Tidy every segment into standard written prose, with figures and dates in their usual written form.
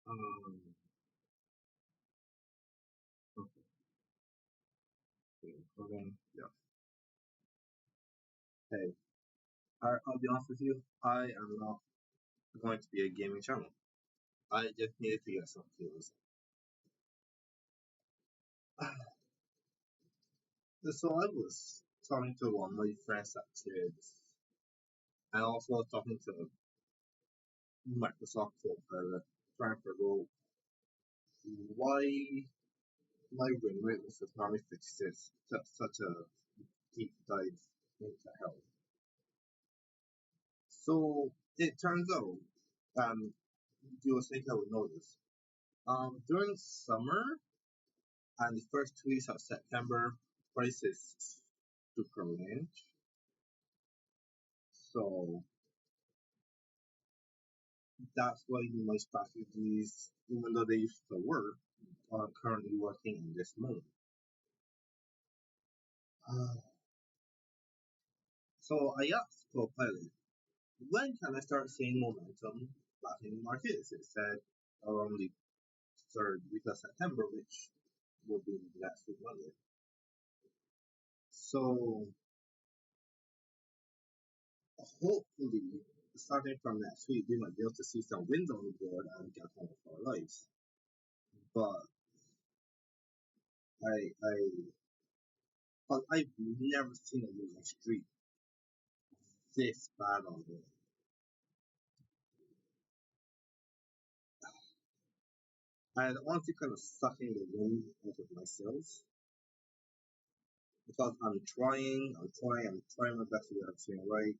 Um, okay, hold on. Yeah. Hey, I'll be honest with you. I am not going to be a gaming channel. I just needed to get some views. So I was talking to one of my friends at kids, and also talking to Microsoft Copilot, trying to figure out why my win rate was economic fixes such a deep dive into health. So it turns out, um, you would think I would know this. During summer and the first 2 weeks of September, prices super range. So that's why my strategies, even though they used to work, are currently working in this mode. Uh, so I asked Copilot, when can I start seeing momentum back in the markets? It said around the third week of September, which will be next week Monday. So hopefully, starting from next week, we might be able to see some wins on the board and get on with our lives. But I, I've never seen a losing streak this bad on it. And honestly, kind of sucking the wind out of my sails because I'm trying my best to get everything right.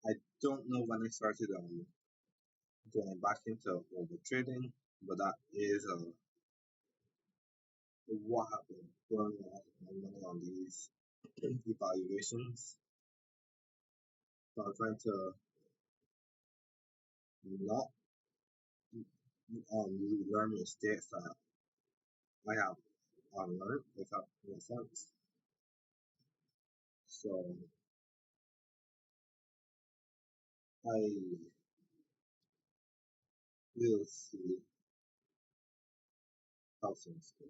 I don't know when I started going back into over trading, but that is what happened. Throwing a lot of my money on these evaluations. So I'm trying to not learn mistakes that I have unlearned, if that makes sense. So I will see how things go.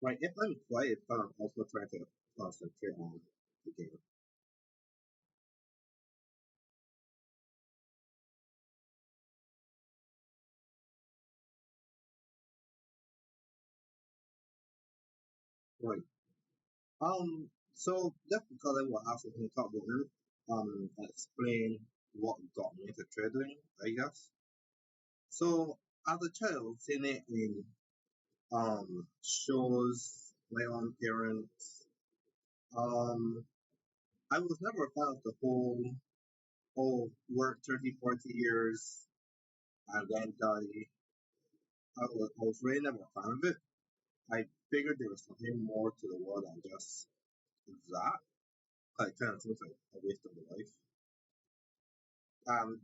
Right, if I'm quiet, but I'm also trying to concentrate on the game. Right. So just because I will ask him to talk about it, explain what got me into trading, I guess. So as a child, seeing it in shows, my own parents, um, I was never a fan of the whole work 30, 40 years and then die. I was really never a fan of it. I figured there was something more to the world than just that. Like, kind of seems like a waste of a life.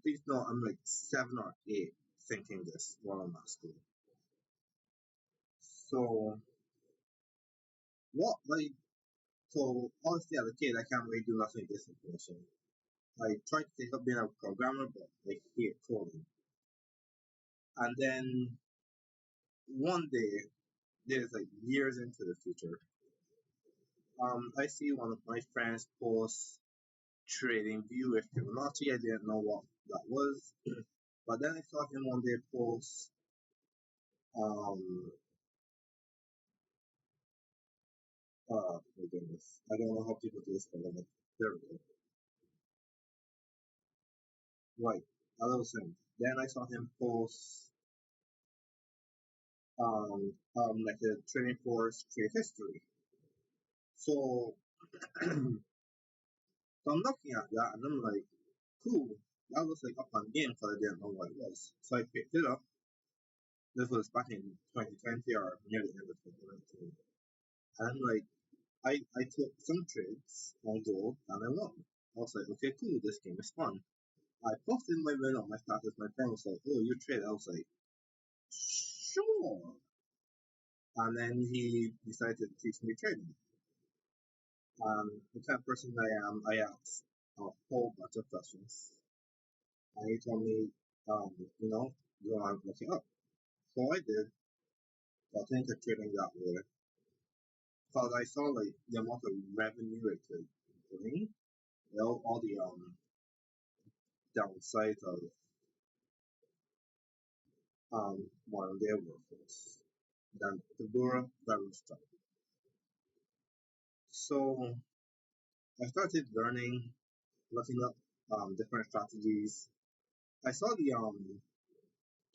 Please know I'm like 7 or 8 thinking this while I'm at school. So, what, like, so honestly, as a kid, I can't really do nothing with this information. I tried to take up being a programmer, but I hate coding. And then one day, there's like years into the future, I see one of my friends post trading view with Fibonacci. I didn't know what that was. But then I saw him one day post, um, my goodness, I don't know how people do this, but I'm like, there we go. Right, a little thing. Then I saw him post, like a trading for trade history. So, so I'm looking at that and I'm like, cool. That was like up on game, so I didn't know what it was. So I picked it up. This was back in 2020 or near the end of 2019. And I'm like, I took some trades on gold and I won. I was like, okay, cool, this game is fun. I posted my win on my status. My friend was like, oh, you trade? I was like, sure. And then he decided to teach me trading. The kind of person I am, I asked a whole bunch of questions, and he told me, you know, you want to look it up. So I did, got into trading that way, because I saw like the amount of revenue it could bring, all the downsides of modern day workforce. Then the Bura very stuff. So I started learning, looking up different strategies. I saw the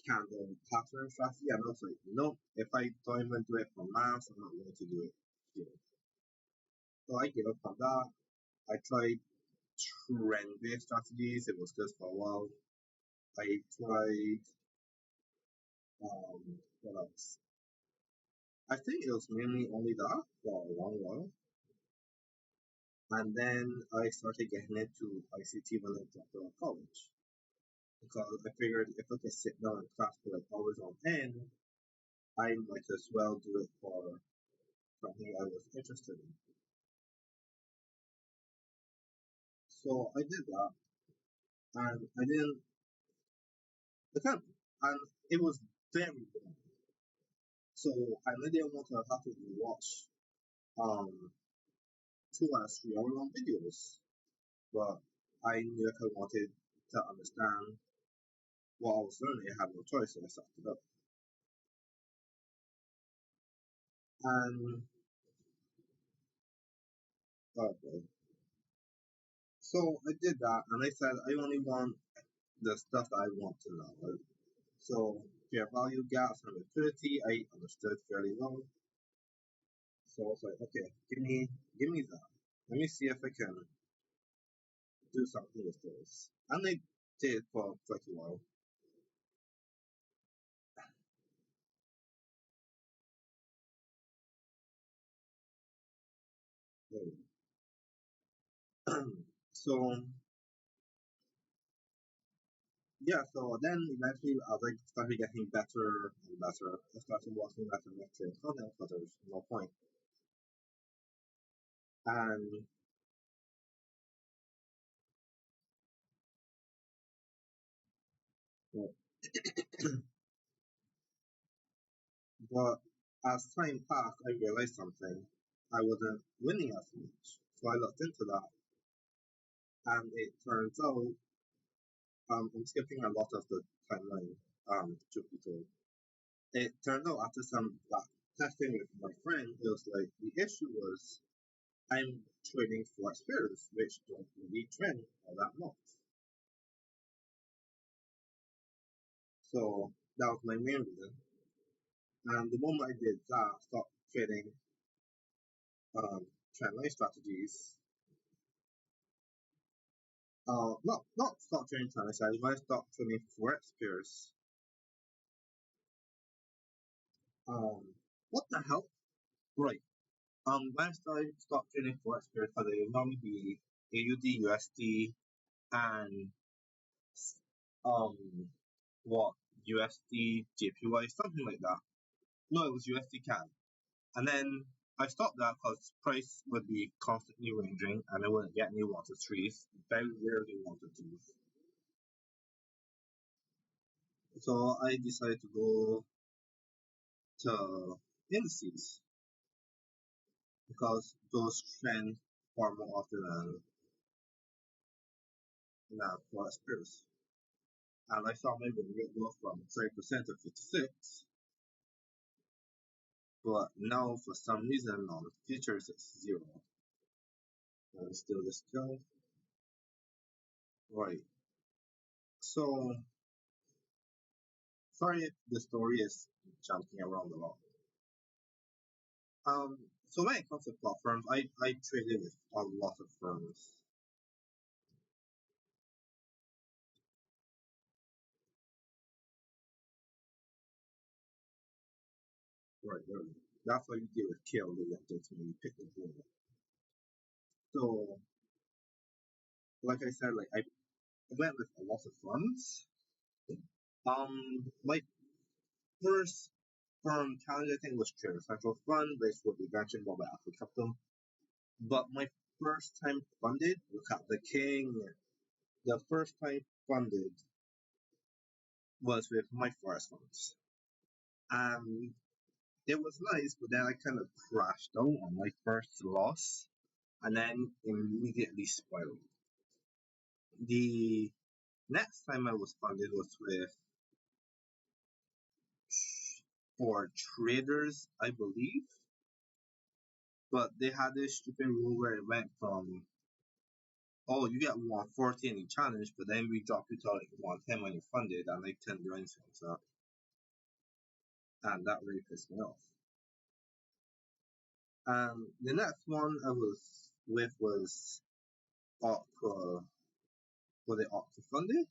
candle pattern strategy, and I was like, no, if I don't even do it for mass, I'm not going to do it here. So I gave up on that. I tried trend based strategies. It was good for a while. I tried what else? I think it was mainly only that for a long while. And then I started getting into ICT when I dropped out of college. Because I figured if I could sit down in class for like hours on end, I might as well do it for something I was interested in. So I did that, and I didn't attempt, and it was very boring. So I didn't want to have to watch um 2 or 3 hour long videos, but I knew if I wanted to understand what I was learning, I had no choice, so I sucked it up. And okay, so I did that, and I said I only want the stuff that I want to know. Right? So fair value gaps and liquidity, I understood fairly well. So I was like, okay, give me that. Let me see if I can do something with those. And I did for quite a while. So yeah, so then eventually as I started getting better and better, I started watching better lecture content because there was no point. And but as time passed, I realized something. I wasn't winning as much. So I looked into that, and it turns out I'm skipping a lot of the timeline. Truth be told, it turned out after some back testing with my friend, it was like the issue was I'm trading for pairs, which don't really trend all that much. So that was my main reason. And the moment I did that, stopped trading trend line strategies. Not stop trading trend line strategies, but I stopped trading forex pairs. Um, what the hell? Right. When I started stop trading forex pairs, because they would normally be AUD, USD, and um, what USD, JPY, something like that. No, it was USD CAD. And then I stopped that because price would be constantly ranging and I wouldn't get any 1 to 3s, very rarely 1 to 2s. So I decided to go to indices because those trend far more often than forex pairs. And I saw my win rate go from 30% to 56, but now for some reason on futures it's zero. And still discount. Right. So sorry if the story is jumping around a lot. So when it comes to prop firms, I traded with a lot of firms. Right. That's why you deal with KLD after you pick the board. So, like I said, like I went with a lot of firms. My first firm candidate I think was Trader Central Fund, which would be mentioned more by Alpha Capital. But my first time funded, look at the king. The first time funded was with my forest funds. And it was nice, but then I kind of crashed out on my first loss and then immediately spiraled. The next time I was funded was with for traders, I believe, but they had this stupid rule where it went from oh you get 140 in the challenge, but then we drop you to like 110 when you're funded and like 10 during so and that really pissed me off. The next one I was with was Opera, was it Opera funded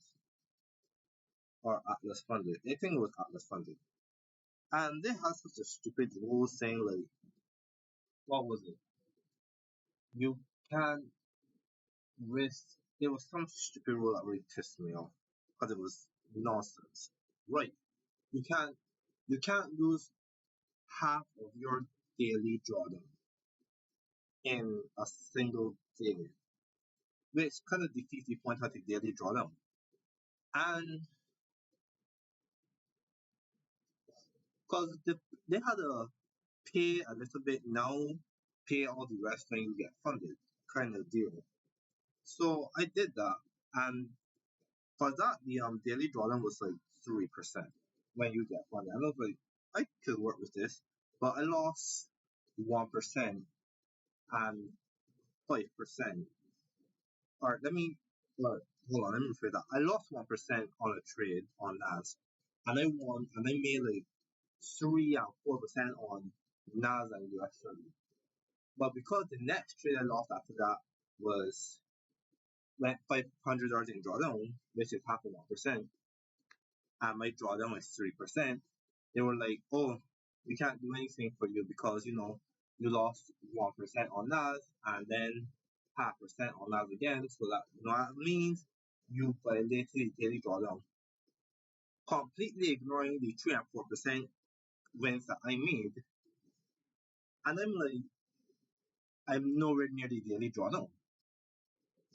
or Atlas funded? I think it was Atlas funded. And they had such a stupid rule saying like, what was it? You can't risk. It was some stupid rule that really pissed me off because it was nonsense. Right? You can't you can't lose half of your daily drawdown in a single day, which kind of defeats the point of the daily drawdown. And because they had a pay a little bit now, pay all the rest when you get funded kind of deal. So I did that, and for that the daily drawdown was like 3% when you get funded. I was like, I could work with this, but I lost 1% and 5%. Or let me or, hold on, let me rephrase that. I lost 1% on a trade on NAS, and I won, and I made like 3 and 4% on NAS and US30. But because the next trade I lost after that was went $500 in drawdown, which is half of 1%, and my drawdown was 3%, they were like, oh, we can't do anything for you because you lost 1% on NAS and then half percent on NAS again. So that that means you violated the daily drawdown, completely ignoring the 3 and 4% wins that I made. And I'm like, I'm nowhere near the daily drawdown.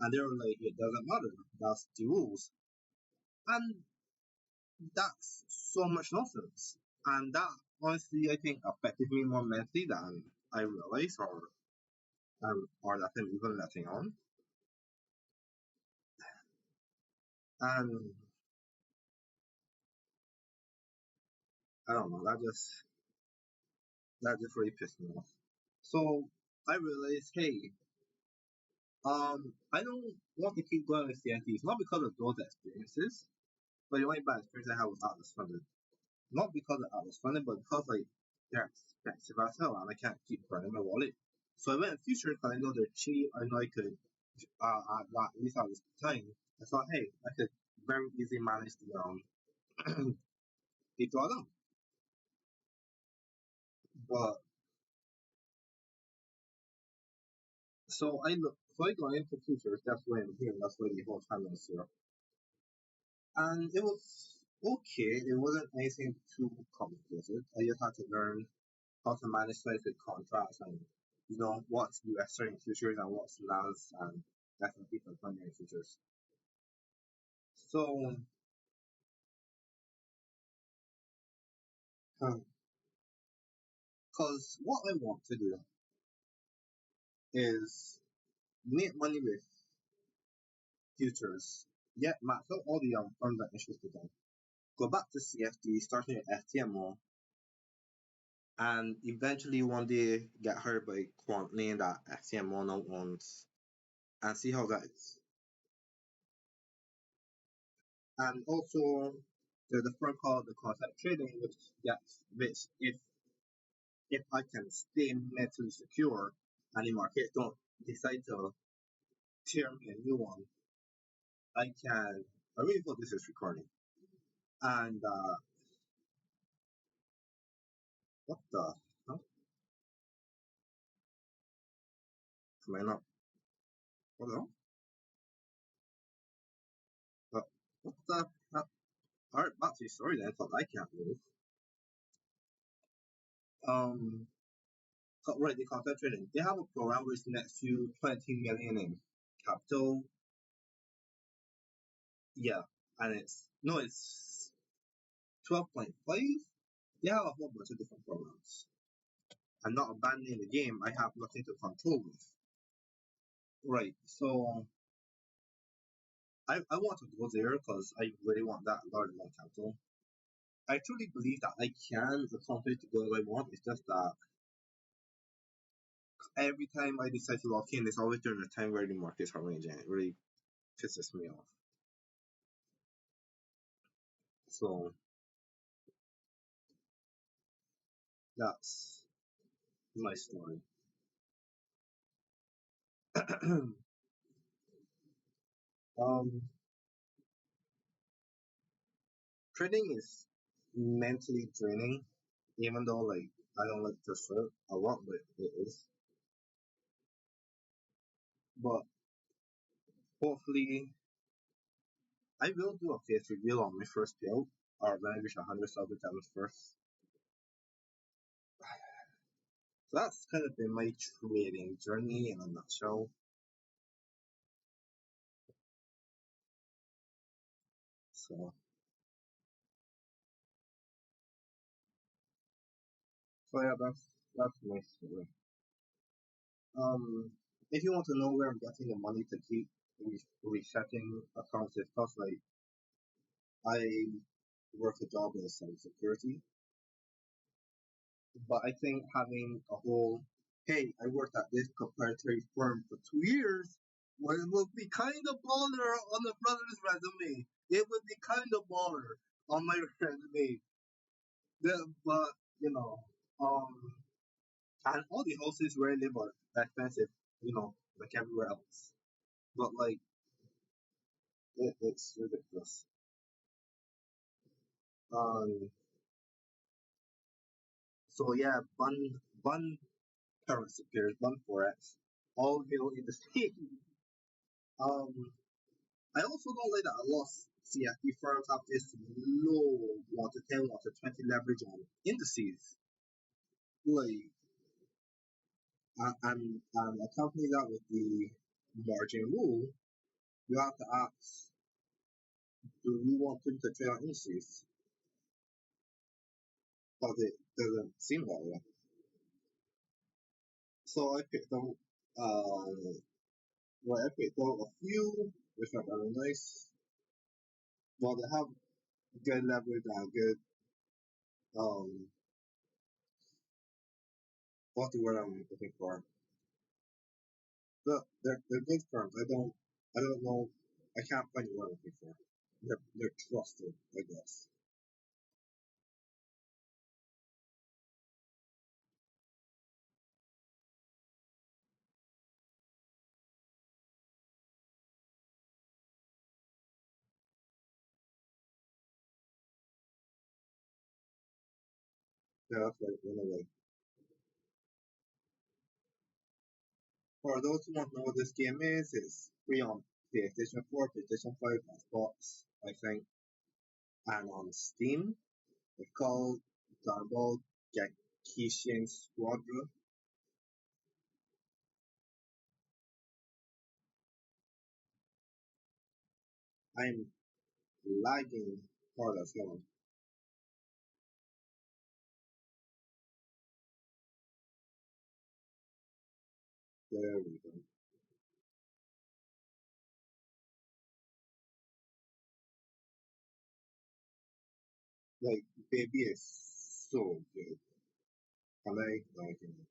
And they were like, it doesn't matter. That's the rules. And that's so much nonsense. And that honestly, I think, affected me more mentally than I realized or that I'm even letting on. And I don't know, that just really pissed me off. So I realized, hey, I don't want to keep going with CFDs, not because of those experiences, but the only bad experience I had was Atlas funded. Not because of Atlas funded, but because like they're expensive as hell and I can't keep burning my wallet. So I went in future because I know they're cheap. I know I could at least at this time. I thought, hey, I could very easily manage the drawdown. But so I got into futures. That's why I'm here. That's why the whole time I was here. And it was okay. It wasn't anything too complicated. I just had to learn how to manage specific contracts and what's US trading futures and what's NAS and definitely for primary futures. So, because what I want to do is make money with futures, yet max out all the firms I'm interested in. Go back to CFD, starting at FTMO, and eventually one day get hired by Quant Lane that FTMO now owns, and see how that is. And also, there's a firm called the Concept Trading, which if I can stay mentally secure and the market don't decide to tear me a new one, I can. I really hope this is recording. And what the? Huh? Am I not? Hold on. Uh, what the? Alright, back to the story then. I thought I can't move. Um, right, they content trading. They have a program which nets you 20 million in capital. Yeah, and it's 12.5. They have a whole bunch of different programs. I'm not abandoning the game. I have nothing to control with. Right. So I want to go there because I really want that large amount of capital. I truly believe that I can accomplish the goal I want. It's just that every time I decide to lock in, it's always during the time where the markets are ranging. It really pisses me off. So that's my story. um, Trading is mentally draining, even though like I don't like to sweat a lot, but it is. But hopefully, I will do a face reveal on my first build, or when I reach 100,000 diamonds first. So that's kind of been my trading journey in a nutshell. So yeah, that's my story. Um, if you want to know where I'm getting the money to keep resetting accounts and stuff, like I work a job in cybersecurity, but I think having a whole, hey, I worked at this proprietary firm for 2 years, well, it would be kind of baller on the brother's resume. It would be kind of baller on my resume. But you know, um, and all the houses where I live are expensive, like everywhere else. But like, it's ridiculous. Um, so yeah, Bun currency pairs, Bun Forex, all hail in the state. Um, I also don't like that a lot of CFD firms have this low 1 to 10, 1 to 20 leverage on indices. Like, and accompany that with the margin rule, you have to ask, do we want them to trade on indices? Because it doesn't seem that way. So I picked out, I picked out a few, which are very nice. Well, they have good leverage and good, um, what's the word I'm looking for? They're good firms. I don't know. I can't find the word I'm looking for. They're trusted, I guess. Yeah, that's right. In a way. For those who want to know what this game is, it's free on PlayStation 4, PlayStation 5, Xbox, I think, and on Steam. It's called Dragon Ball Gakishin Squadron. I'm lagging hard as hell. There we go. Like, baby is so good. Am I liking it?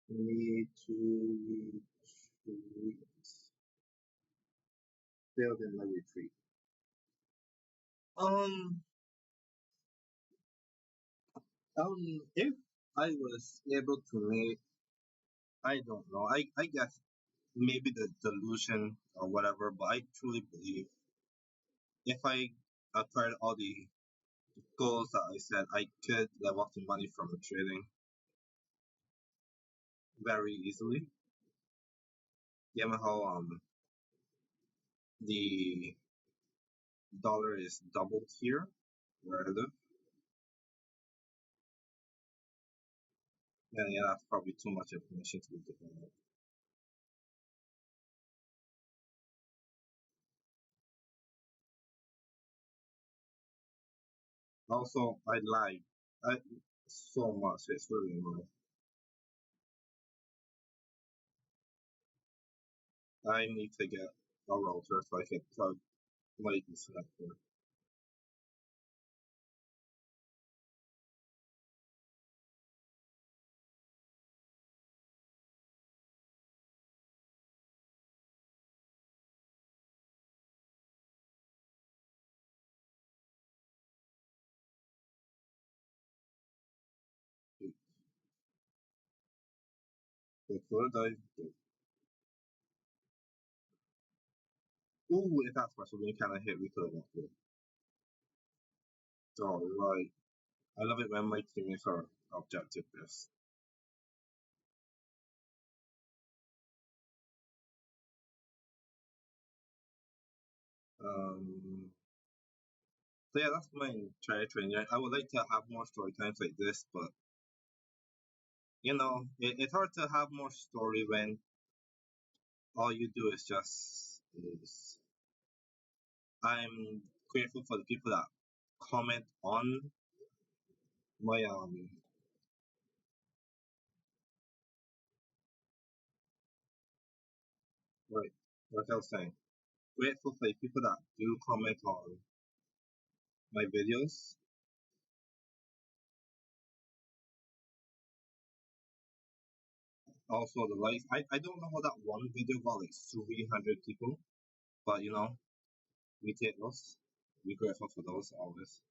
Need to retreat. Failed in my retreat. Um, if I was able to make, I don't know. I guess maybe the delusion or whatever, but I truly believe if I acquired all the goals that I said, I could level up the money from trading very easily. Given how the dollar is doubled here where I live, then yeah, that's probably too much information to be given. Also, I lied. I so much. It's really annoying. I need to get a router so I can plug my Ethernet cord. The third I ooh, if that's special, we kind of hit we could have went through. Oh, right. I love it when my teammates are objective based. Um, so yeah, that's my entire training. I would like to have more story times like this, but it's hard to have more story when all you do is just is. I'm grateful for the people that comment on my right, like I was saying, grateful for the people that do comment on my videos. Also the likes. I don't know how that one video got like 300 people, but we take those. We're grateful for those always.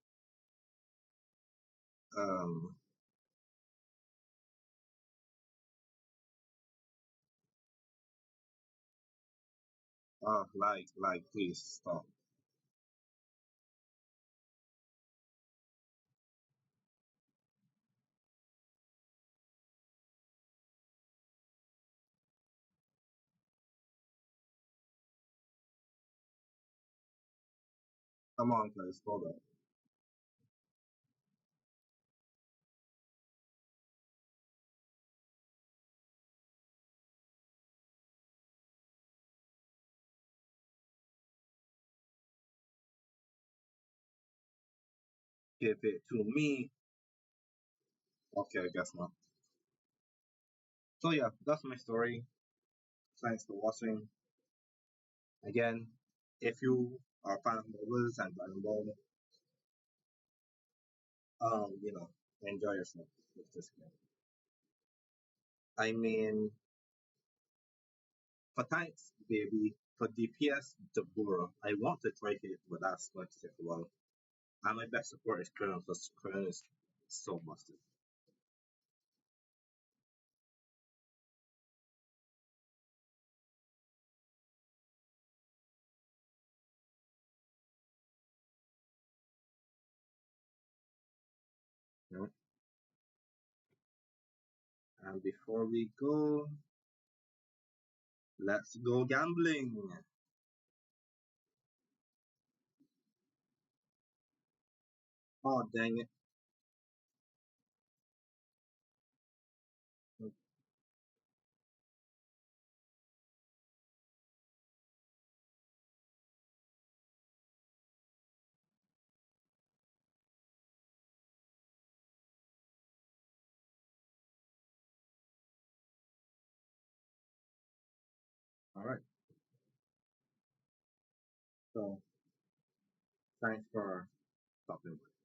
Um, please stop. Come on, guys, hold up. Give it to me. Okay, I guess not. So yeah, that's my story. Thanks for watching. Again, if you are a fan of novels and Dragon Ball, enjoy yourself with this game. I mean, for tanks, baby, for DPS, Dabura. I want to try it, but that's going to take a while. And my best support is Colonel, because Colonel is so busted. You know? And before we go, let's go gambling. Oh, dang it. All right. So, thanks for stopping by.